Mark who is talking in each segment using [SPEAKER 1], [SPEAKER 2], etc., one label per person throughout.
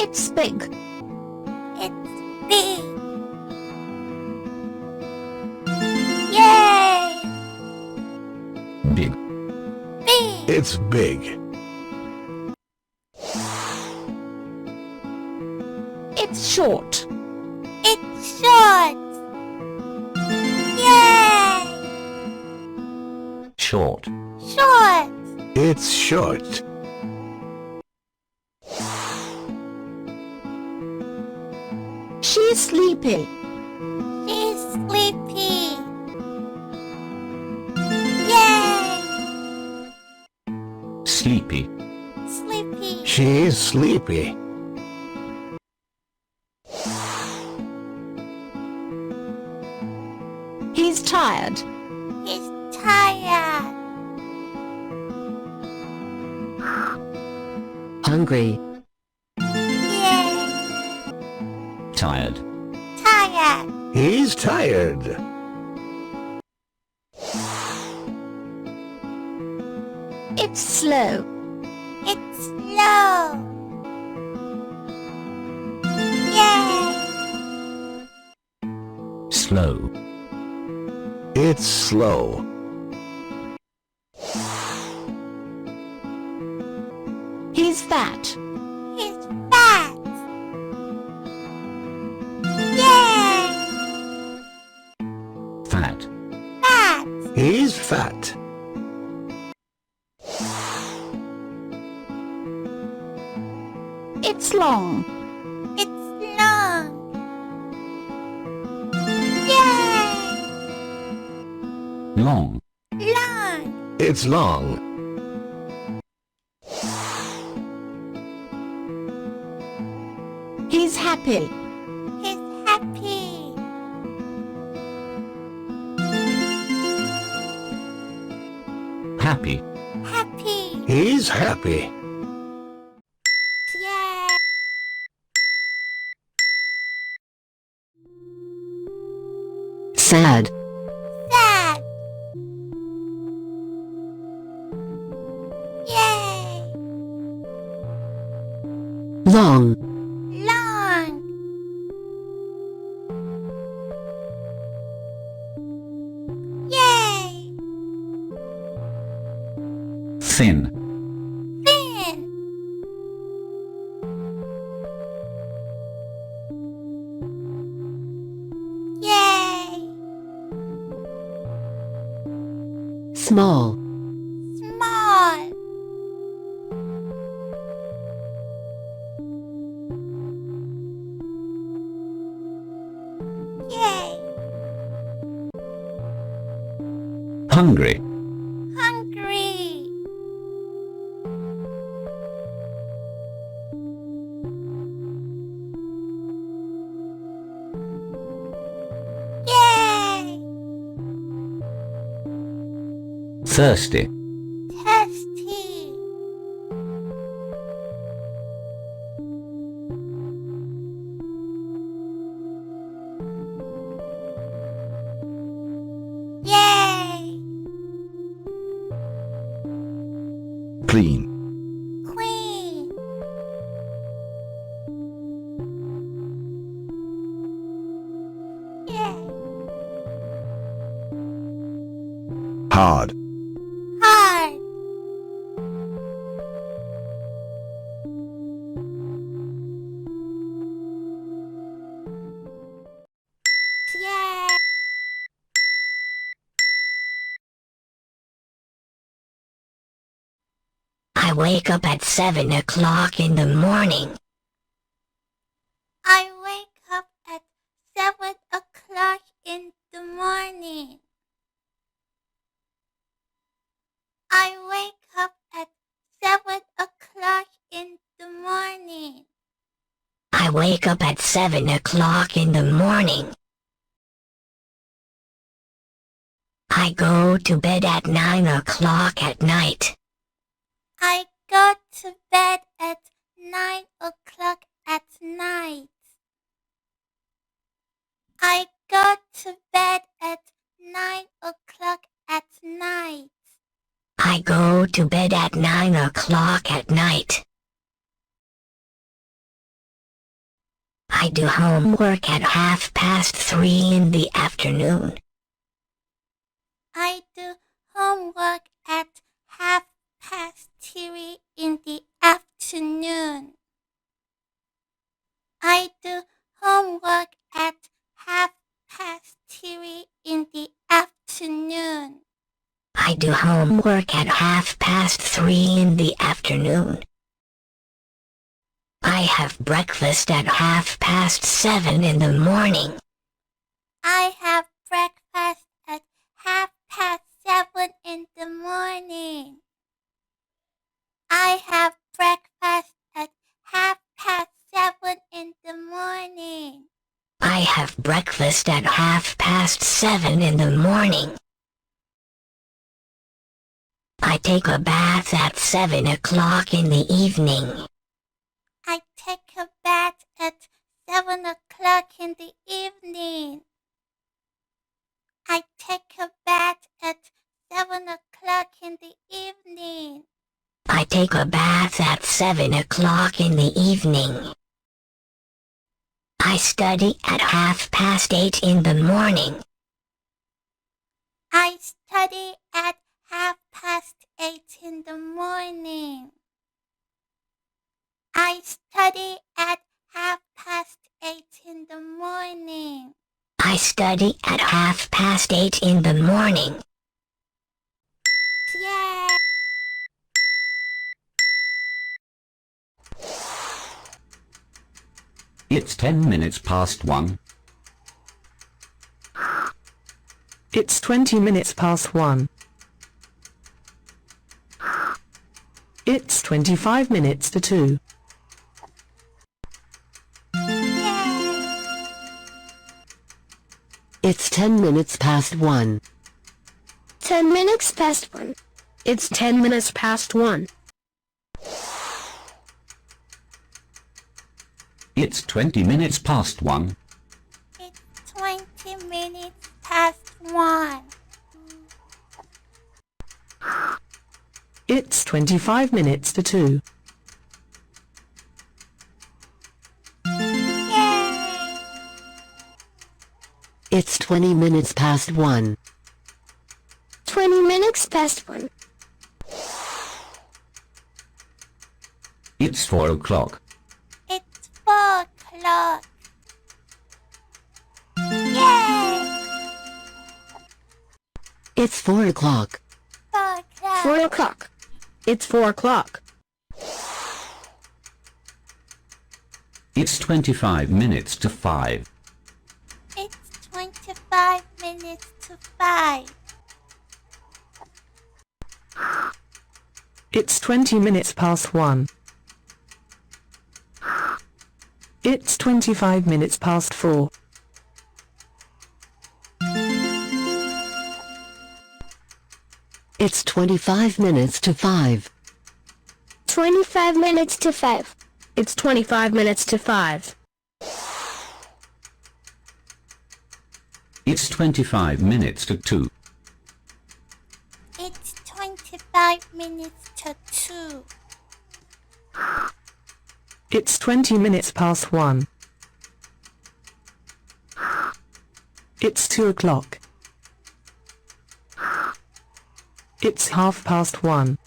[SPEAKER 1] It's big.
[SPEAKER 2] It's big. Yay!
[SPEAKER 3] Big.
[SPEAKER 2] Big.
[SPEAKER 4] It's big.
[SPEAKER 1] It's short.
[SPEAKER 2] It's short. Yay!
[SPEAKER 3] Short.
[SPEAKER 2] Short.
[SPEAKER 4] It's short.
[SPEAKER 1] She's sleepy.
[SPEAKER 2] She's sleepy. Yay!
[SPEAKER 3] Sleepy.
[SPEAKER 2] Sleepy.
[SPEAKER 4] She's sleepy.
[SPEAKER 1] He's tired.
[SPEAKER 2] He's tired.
[SPEAKER 3] Hungry.
[SPEAKER 2] Yay!
[SPEAKER 3] Tired.
[SPEAKER 2] Tired.
[SPEAKER 4] He's tired.
[SPEAKER 1] It's slow.
[SPEAKER 2] It's slow. Yay!
[SPEAKER 3] Slow.
[SPEAKER 4] It's slow.
[SPEAKER 1] He's fat.
[SPEAKER 2] He's fat. Yay!
[SPEAKER 3] Fat.
[SPEAKER 2] Fat.
[SPEAKER 4] He's fat.
[SPEAKER 1] It's long.
[SPEAKER 2] It's long. Yay!
[SPEAKER 3] Long.
[SPEAKER 2] Long.
[SPEAKER 4] It's long.
[SPEAKER 1] He's happy.
[SPEAKER 2] He's happy.
[SPEAKER 3] Happy.
[SPEAKER 2] Happy.
[SPEAKER 4] He's happy.
[SPEAKER 2] Yay!
[SPEAKER 3] Sad.
[SPEAKER 2] Sad. Yay!
[SPEAKER 3] Long.
[SPEAKER 2] Long. Yay!
[SPEAKER 3] Thin.
[SPEAKER 2] Thin. Yay!
[SPEAKER 3] Small.
[SPEAKER 2] Small. Yay!
[SPEAKER 3] Hungry.
[SPEAKER 2] Hungry. Yay!
[SPEAKER 3] Thirsty.
[SPEAKER 2] Thirsty. Yay!
[SPEAKER 4] Clean.
[SPEAKER 2] Queen. Yay!
[SPEAKER 4] Hard.
[SPEAKER 2] Hard. Yay!
[SPEAKER 5] I wake up at 7 o'clock in the morning.
[SPEAKER 2] I wake up at 7 o'clock in the morning. I wake up at 7 o'clock in the morning.
[SPEAKER 5] I wake up at 7 o'clock in the morning. I go to bed at 9 o'clock at night.
[SPEAKER 2] I go to bed at 9 o'clock at night. I go to bed at 9 o'clock at night.
[SPEAKER 5] I go to bed at 9 o'clock at night. I do homework at 3:30 in the afternoon.
[SPEAKER 2] I do homework at 3:30 in the afternoon. I do homework at 3:30 in the afternoon.
[SPEAKER 5] I do homework at 3:30 in the afternoon. I have breakfast at 7:30 in the morning.
[SPEAKER 2] I have breakfast at 7:30 in the morning. I have breakfast at 7:30 in the morning.
[SPEAKER 5] I have breakfast at 7:30 in the morning. I take a bath at 7 o'clock in the evening.
[SPEAKER 2] I take a bath at 7 o'clock in the evening. I take a bath at 7 o'clock in the evening.
[SPEAKER 5] I take a bath at 7 o'clock in the evening. I study at 8:30 in the morning.
[SPEAKER 2] I study at 8:30 in the morning. I study at 8:30 in the morning.
[SPEAKER 5] I study at 8:30 in the morning.
[SPEAKER 2] Yay!
[SPEAKER 3] It's 10 minutes past 1.
[SPEAKER 6] It's 20 minutes past 1. It's 25 minutes to 2.
[SPEAKER 5] It's 10 minutes past 1.
[SPEAKER 1] 10 minutes past 1.
[SPEAKER 6] It's 10 minutes past 1.
[SPEAKER 3] It's 20 minutes past 1.
[SPEAKER 2] It's 20 minutes past 1.
[SPEAKER 6] It's 25 minutes to 2.
[SPEAKER 2] Yay!
[SPEAKER 5] It's 20 minutes past 1.
[SPEAKER 1] 20 minutes past 1.
[SPEAKER 3] It's 4 o'clock.
[SPEAKER 2] It's 4 o'clock. Yay!
[SPEAKER 5] It's 4 o'clock.
[SPEAKER 2] 4 o'clock.
[SPEAKER 1] 4 o'clock.
[SPEAKER 6] It's 4 o'clock.
[SPEAKER 3] It's 25 minutes to 5.
[SPEAKER 2] It's 25 minutes to 5.
[SPEAKER 6] It's 20 minutes past 1. It's 25 minutes past 4.
[SPEAKER 5] It's 25 minutes to 5.
[SPEAKER 1] 25 minutes to 5.
[SPEAKER 6] It's 25 minutes to 5.
[SPEAKER 3] It's 25 minutes to 2.
[SPEAKER 2] It's 25 minutes to 2.
[SPEAKER 6] It's 20 minutes past 1. It's 2 o'clock. It's 1:30.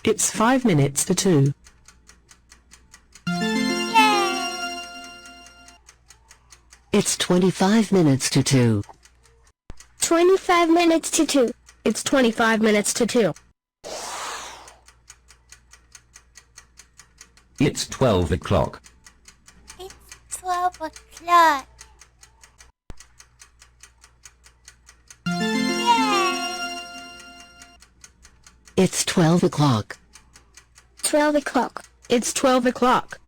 [SPEAKER 6] It's 5 minutes to 2.
[SPEAKER 2] Yay!
[SPEAKER 5] It's 25 minutes to 2.
[SPEAKER 1] 25 minutes to 2.
[SPEAKER 6] It's 25 minutes to 2.
[SPEAKER 3] It's 12 o'clock.
[SPEAKER 2] It's 12 o'clock. Yay!
[SPEAKER 5] It's 12 o'clock.
[SPEAKER 1] 12 o'clock.
[SPEAKER 6] It's 12 o'clock.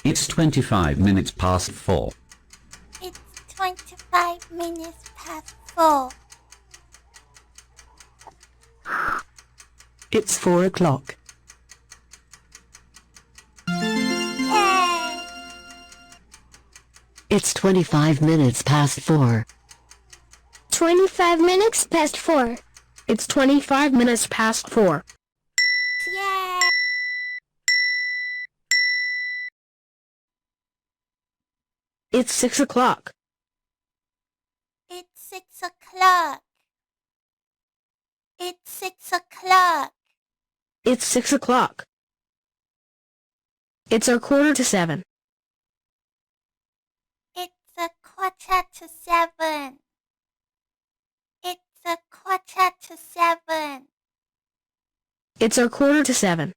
[SPEAKER 3] It's 25 minutes past 4.
[SPEAKER 2] It's 25 minutes past 4.
[SPEAKER 6] It's 4 o'clock.
[SPEAKER 2] Yay!
[SPEAKER 5] It's 25 minutes past 4.
[SPEAKER 1] 25 minutes past 4.
[SPEAKER 6] It's 25 minutes past 4.
[SPEAKER 2] Yay!
[SPEAKER 6] It's 6 o'clock.
[SPEAKER 2] It's 6 o'clock. It's 6 o'clock.
[SPEAKER 6] It's 6 o'clock. It's a quarter to 7.
[SPEAKER 2] It's a quarter to 7. It's a quarter to 7.
[SPEAKER 6] It's a quarter to 7.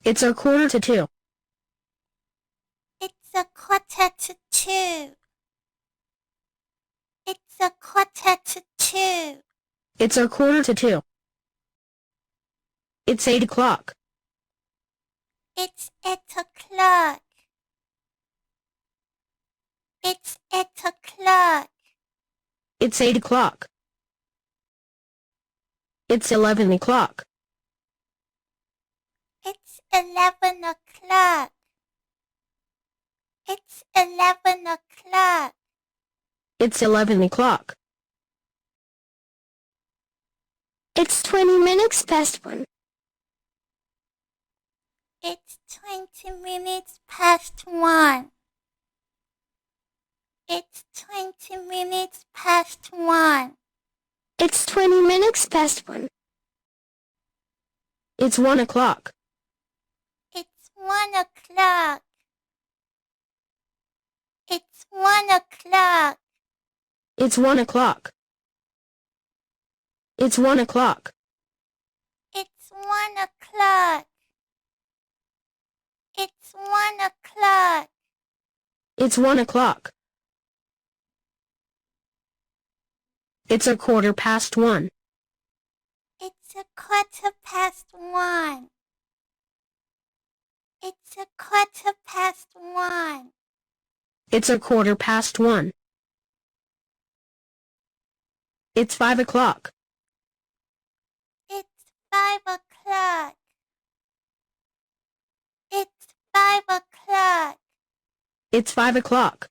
[SPEAKER 6] It's a quarter to 2.
[SPEAKER 2] It's a quarter to 2. It's a quarter to 2.
[SPEAKER 6] It's a quarter to 2. It's 8 o'clock.
[SPEAKER 2] It's 8 o'clock. It's 8 o'clock.
[SPEAKER 6] It's 8 o'clock. It's 11 o'clock.
[SPEAKER 2] It's 11 o'clock. It's 11 o'clock.
[SPEAKER 6] It's 11 o'clock.
[SPEAKER 1] It's 20 minutes past 1.
[SPEAKER 2] It's 20 minutes past 1. It's 20 minutes past 1.
[SPEAKER 1] It's 20 minutes past 1.
[SPEAKER 6] It's 1 o'clock.
[SPEAKER 2] It's 1 o'clock. It's 1 o'clock.
[SPEAKER 6] It's 1 o'clock. It's 1 o'clock.
[SPEAKER 2] It's 1 o'clock. It's 1 o'clock.
[SPEAKER 6] It's 1 o'clock. It's a quarter past 1.
[SPEAKER 2] It's a quarter past 1. It's a quarter past 1.
[SPEAKER 6] It's a quarter past 1. It's 5 o'clock.
[SPEAKER 2] It's 5 o'clock. It's 5 o'clock.
[SPEAKER 6] It's 5 o'clock.